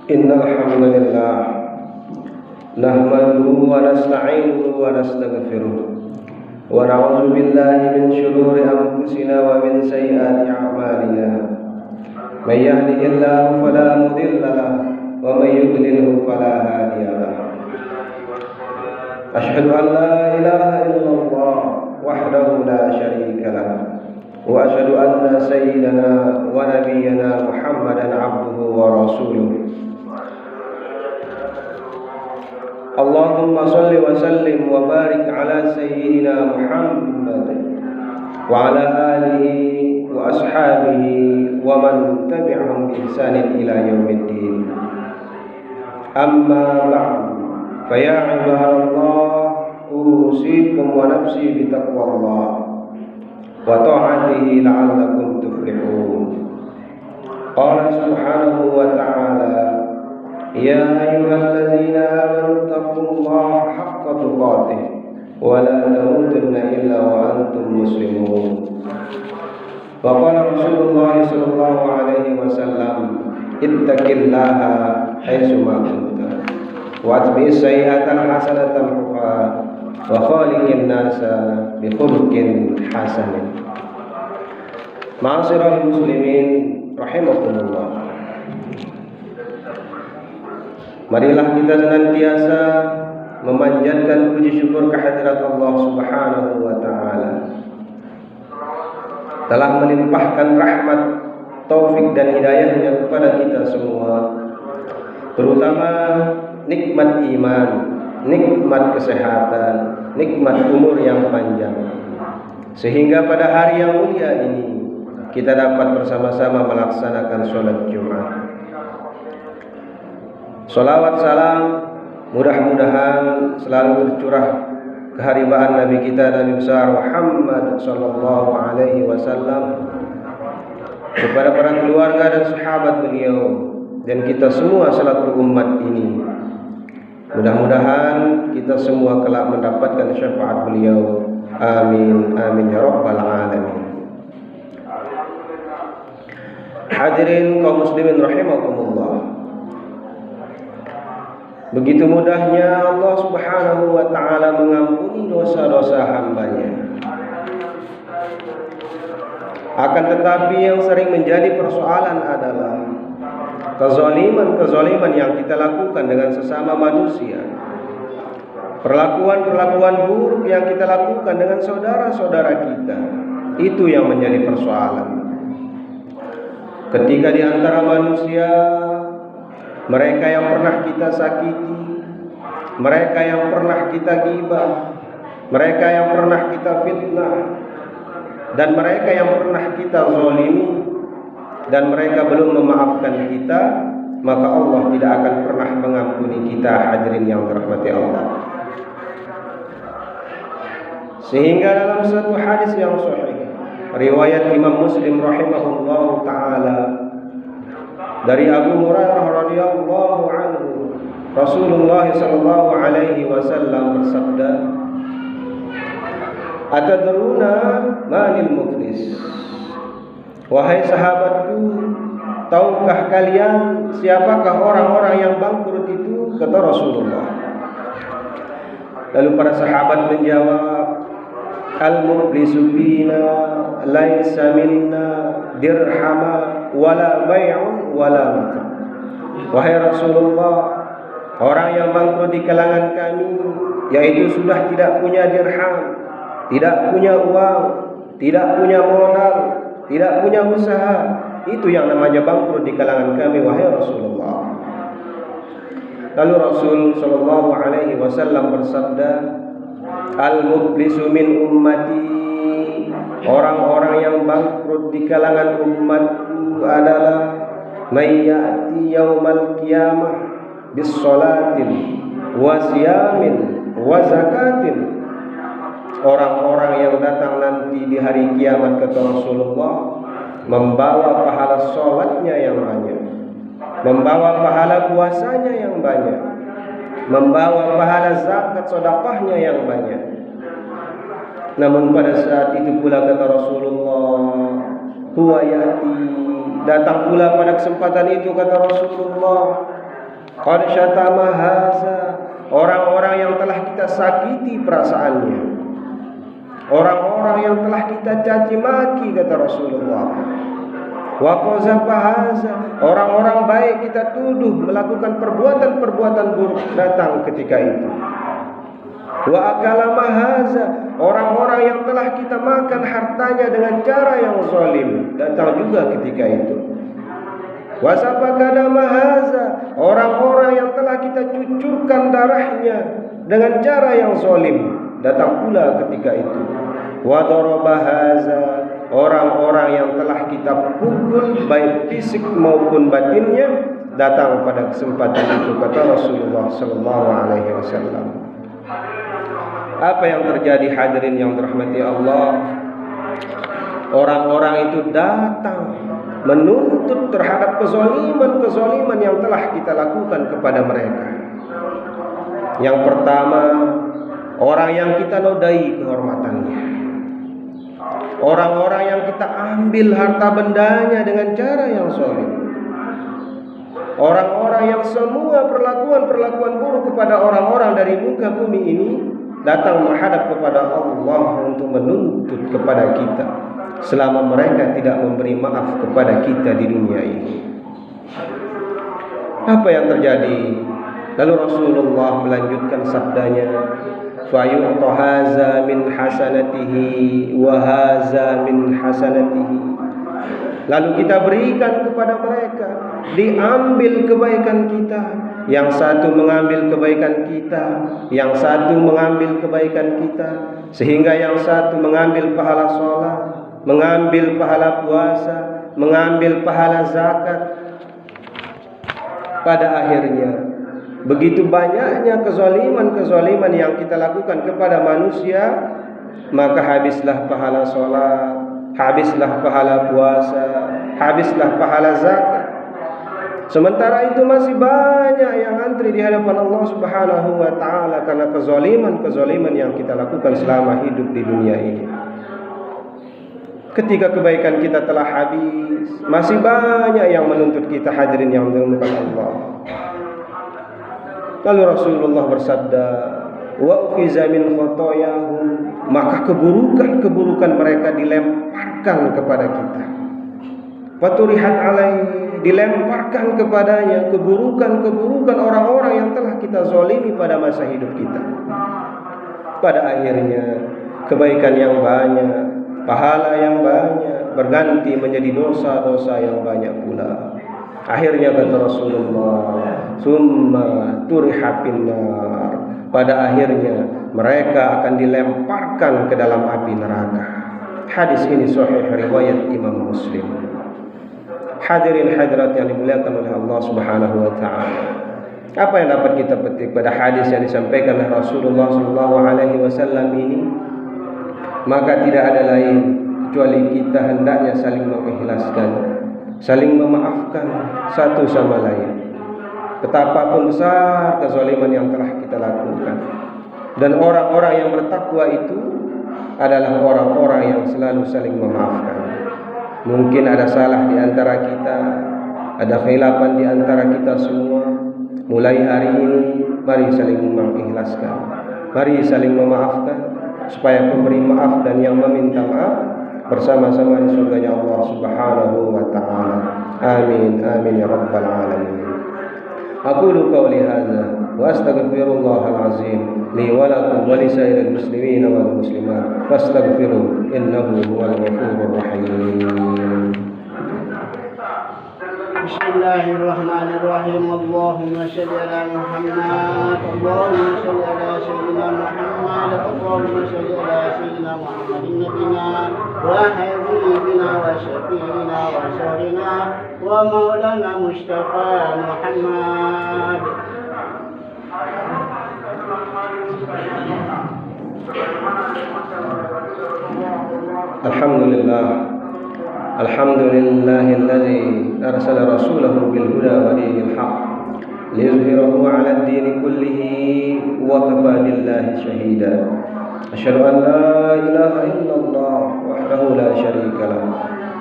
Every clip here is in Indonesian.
Innal hamdalillah nahmaduhu wa nasta'inuhu wa nastaghfiruh wa na'udzu billahi min shururi anfusina wa min sayyiati a'malina. May yahdihillahu fala mudilla lahu wa may yudlilhu fala hadiya lahu. Asyhadu an la ilaha illallah wahdahu la syarika lahu wa asyhadu anna sayyidana wa nabiyyana Muhammadan abduhu wa rasuluh. Allahumma salli wa sallim wa barik ala sayyidina Muhammad wa ala alihi wa ashabihi wa man tabi'ahum bi ihsanin ila yaumiddin. Amma ba'du, fa ya ibadallah, usikum wa nafsi bi taqwallah wa ta'atihi la'allakum tuflihun. Qala subhanahu wa ta'ala: Ya ayyuhalladzina amanu taqullaha haqqa tuqatih wa la tamutunna illa wa antum muslimun. Wa qala Rasulullah sallallahu alaihi wasallam: Ittaqillaha haitsu ma kunta wa atbi'is sayyi'ata hasanatan tamhuha wa khaliqin nasa bi khuluqin hasanin. Ma'asyiral muslimin rahimakumullah. Marilah kita senantiasa memanjatkan puji syukur kehadirat Allah Subhanahu wa taala telah melimpahkan rahmat, taufik dan hidayahnya kepada kita semua, terutama nikmat iman, nikmat kesehatan, nikmat umur yang panjang, sehingga pada hari yang mulia ini kita dapat bersama-sama melaksanakan sholat Jumat. Salawat salam mudah-mudahan selalu tercurah keharibaan Nabi kita, Nabi besar Muhammad sallallahu alaihi wasallam, kepada para keluarga dan sahabat beliau dan kita semua selaku umat ini. Mudah-mudahan kita semua kelak mendapatkan syafaat beliau. Amin amin ya rabbal alamin. Hadirin kaum muslimin rahimakumullah. Begitu mudahnya Allah Subhanahu wa ta'ala mengampuni dosa-dosa hambanya. Akan tetapi yang sering menjadi persoalan adalah kezaliman yang kita lakukan dengan sesama manusia, perlakuan buruk yang kita lakukan dengan saudara-saudara kita. Itu yang menjadi persoalan. Ketika di antara manusia, mereka yang pernah kita sakiti, mereka yang pernah kita ghibah, mereka yang pernah kita fitnah, dan mereka yang pernah kita zalimi, dan mereka belum memaafkan kita, maka Allah tidak akan pernah mengampuni kita, hadirin yang dirahmati Allah. Sehingga dalam satu hadis yang sahih riwayat Imam Muslim rahimahullahu ta'ala dari Abu Hurairah radhiyallahu anhu, Rasulullah sallallahu alaihi wasallam bersabda, Atadruna manil muflis? Wahai sahabatku, tahukah kalian siapakah orang-orang yang bangkrut itu? Kata Rasulullah. Lalu para sahabat menjawab, Al-muflisu bina laisa minna dirhama wala bay'un wala mata. Wahai Rasulullah, orang yang bangkrut di kalangan kami yaitu sudah tidak punya dirham, tidak punya uang, tidak punya modal, tidak punya usaha. Itu yang namanya bangkrut di kalangan kami, wahai Rasulullah. Lalu Rasul sallallahu alaihi wasallam bersabda, Al-muflisu min ummati, orang-orang yang bangkrut di kalangan umatku adalah may ya'ti yaumal qiyamah bis salatin wa siyamin wa zakatin. Orang-orang yang datang nanti di hari kiamat, kata Rasulullah, membawa pahala salatnya yang banyak, membawa pahala puasanya yang banyak, membawa pahala zakat sedekahnya yang banyak. Namun pada saat itu pula, kata Rasulullah, huwa ya'ti, datang pula pada kesempatan itu, kata Rasulullah, Qad syatama haza, orang-orang yang telah kita sakiti perasaannya, orang-orang yang telah kita caci maki, kata Rasulullah. Wa qazafa haza, orang-orang baik kita tuduh melakukan perbuatan-perbuatan buruk, datang ketika itu. Wa akala mahaza, orang-orang yang telah kita makan hartanya dengan cara yang zalim, datang juga ketika itu. Wa safaka mahaza, orang-orang yang telah kita cucurkan darahnya dengan cara yang zalim, datang pula ketika itu. Wa daraba haza, orang-orang yang telah kita pukul baik fisik maupun batinnya, datang pada kesempatan itu, kata Rasulullah sallallahu alaihi wasallam. Apa yang terjadi hadirin yang dirahmati Allah? Orang-orang itu datang menuntut terhadap kezaliman-kezaliman yang telah kita lakukan kepada mereka. Yang pertama, orang yang kita nodai kehormatannya, orang-orang yang kita ambil harta bendanya dengan cara yang zalim, orang-orang yang semua perlakuan-perlakuan buruk kepada orang-orang dari muka bumi ini datang menghadap kepada Allah untuk menuntut kepada kita selama mereka tidak memberi maaf kepada kita di dunia ini. Apa yang terjadi? Lalu Rasulullah melanjutkan sabdanya, fa yu'ta haza min hasanatihi wa haza min hasanatihi. Lalu kita berikan kepada mereka, diambil kebaikan kita, yang satu mengambil kebaikan kita, yang satu mengambil kebaikan kita, sehingga yang satu mengambil pahala sholat, mengambil pahala puasa, mengambil pahala zakat. Pada akhirnya, begitu banyaknya kezaliman-kezaliman yang kita lakukan kepada manusia, maka habislah pahala sholat, habislah pahala puasa, habislah pahala zakat. Sementara itu masih banyak yang antri di hadapan Allah Subhanahu wa taala karena kezaliman-kezaliman yang kita lakukan selama hidup di dunia ini. Ketika kebaikan kita telah habis, masih banyak yang menuntut kita, hadirin yang dirahmati Allah. Lalu Rasulullah bersabda, wa ukhiza min khotoyahum, maka keburukan-keburukan mereka dilemparkan kepada kita. Faturihat alaihi, dilemparkan kepadanya keburukan-keburukan orang-orang yang telah kita zalimi pada masa hidup kita. Pada akhirnya kebaikan yang banyak, pahala yang banyak berganti menjadi dosa-dosa yang banyak pula. Akhirnya kata Rasulullah, summa turiha finnar, pada akhirnya mereka akan dilemparkan ke dalam api neraka. Hadis ini sahih riwayat Imam Muslim. Hadirin hadirat yang dimuliakan oleh Allah Subhanahu wa taala. Apa yang dapat kita petik pada hadis yang disampaikan oleh Rasulullah sallallahu alaihi wasallam ini? Maka tidak ada lain kecuali kita hendaknya saling mengikhlaskan, saling memaafkan satu sama lain. Betapapun besar kezaliman yang telah kita lakukan. Dan orang-orang yang bertakwa itu adalah orang-orang yang selalu saling memaafkan. Mungkin ada salah di antara kita, ada khilafan di antara kita semua. Mulai hari ini, mari saling mengikhlaskan, mari saling memaafkan, supaya pemberi maaf dan yang meminta maaf bersama-sama di surganya Allah Subhanahu wa taala. Amin amin ya rabbal alamin. Aqulu qawli hadza wa astaghfirullahal azim li wa lakum wa li sairil muslimin wal muslimat fastaghfiru innahu huwal ghafurur rahim. Bismillahirrahmanirrahim. Allahumma shalli ala Muhammad, Allahumma shalli ala sayyidina Muhammad, Allahumma shalli ala sayyidina Muhammadin nabiyina wa habibina wa syafiina wa syarina wa maulana Mustafa Muhammad. Alhamdulillah, alhamdulillahilladzi arsala rasulahu bil huda wa dinil haqq liyuzhirahu 'ala ad-din kullihi wa kafa billahi shahida. Asyhadu an la ilaha illallah wahdahu la syarika lah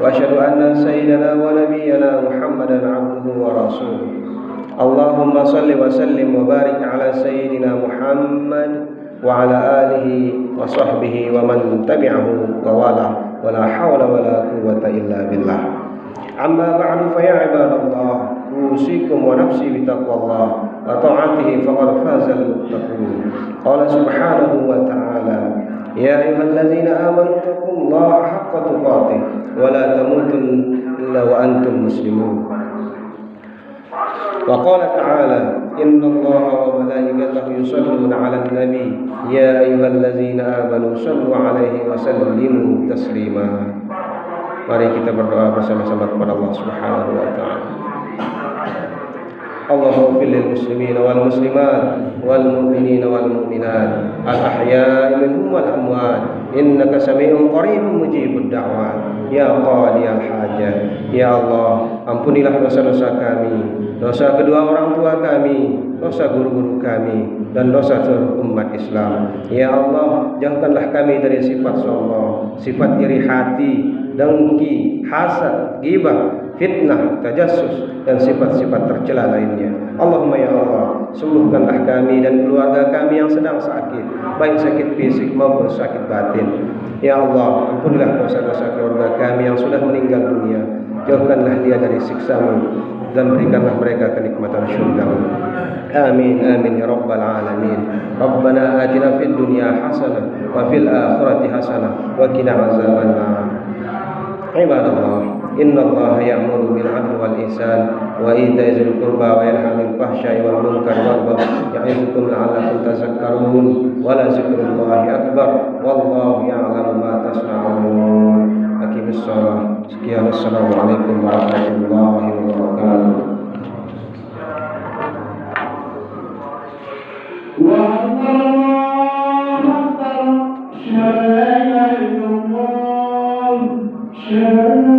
wa asyhadu anna sayyidana wa nabiyyana Muhammadan 'abduhu wa ورسوله. اللهم صل وسلم وبارك على سيدنا محمد وعلى آله وصحبه ومن تبعه ووالاه ولا حول ولا قوة إلا بالله. أما بعد فيا عباد الله أوصيكم ونفسي بتقوى الله وطاعته فقد فاز المتقون. قال سبحانه وتعالى يا أيها الذين آمنوا اتقوا الله حق تقاته ولا تموتن إلا وأنتم مسلمون. وقال تعالى إن الله وملائكته يصلون على النبي يا أيها الذين آمنوا صلوا عليه وسلموا تسليما. Mari kita berdoa bersama-sama kepada Allah Subhanahu wa taala. Allahumma fil muslimin wal muslimat wal mu'minin wal mu'minat al ahya'i minhum wal amwat innaka sami'un qaribun mujibud da'wat ya qadiyal hajat. Ya Allah, ampunilah dosa-dosa kami, dosa kedua orang tua kami, dosa guru-guru kami, dan dosa seluruh umat Islam. Ya Allah, jauhkanlah kami dari sifat sombong, sifat iri hati, dengki, hasad, ghibah, fitnah, tajassus, dan sifat-sifat tercela lainnya. Allahumma ya Allah, sembuhkanlah kami dan keluarga kami yang sedang sakit, baik sakit fisik maupun sakit batin. Ya Allah, ampunilah dosa-dosa keluarga kami yang sudah meninggal dunia. Jauhkanlah dia dari siksa-Mu dan berikanlah mereka kenikmatan syurga-Mu. Amin amin ya rabbal alamin. Rabbana atina fid dunya hasanah wa fil akhirati hasanah wa qina azabannar. Ibadallah, innallaha ya'muru bil 'adli wal ihsan wa ita'i dzil qurba wa yanha 'anil fahsya'i wal munkari wal baghi ya'izukum la'allakum tadhakkarun wa la dzikrullahi akbar wallahu ya'lamu ma tasna'un. Aqimis shalah. Sekian, assalamualaikum warahmatullahi wabarakatuh. Allahu akbar.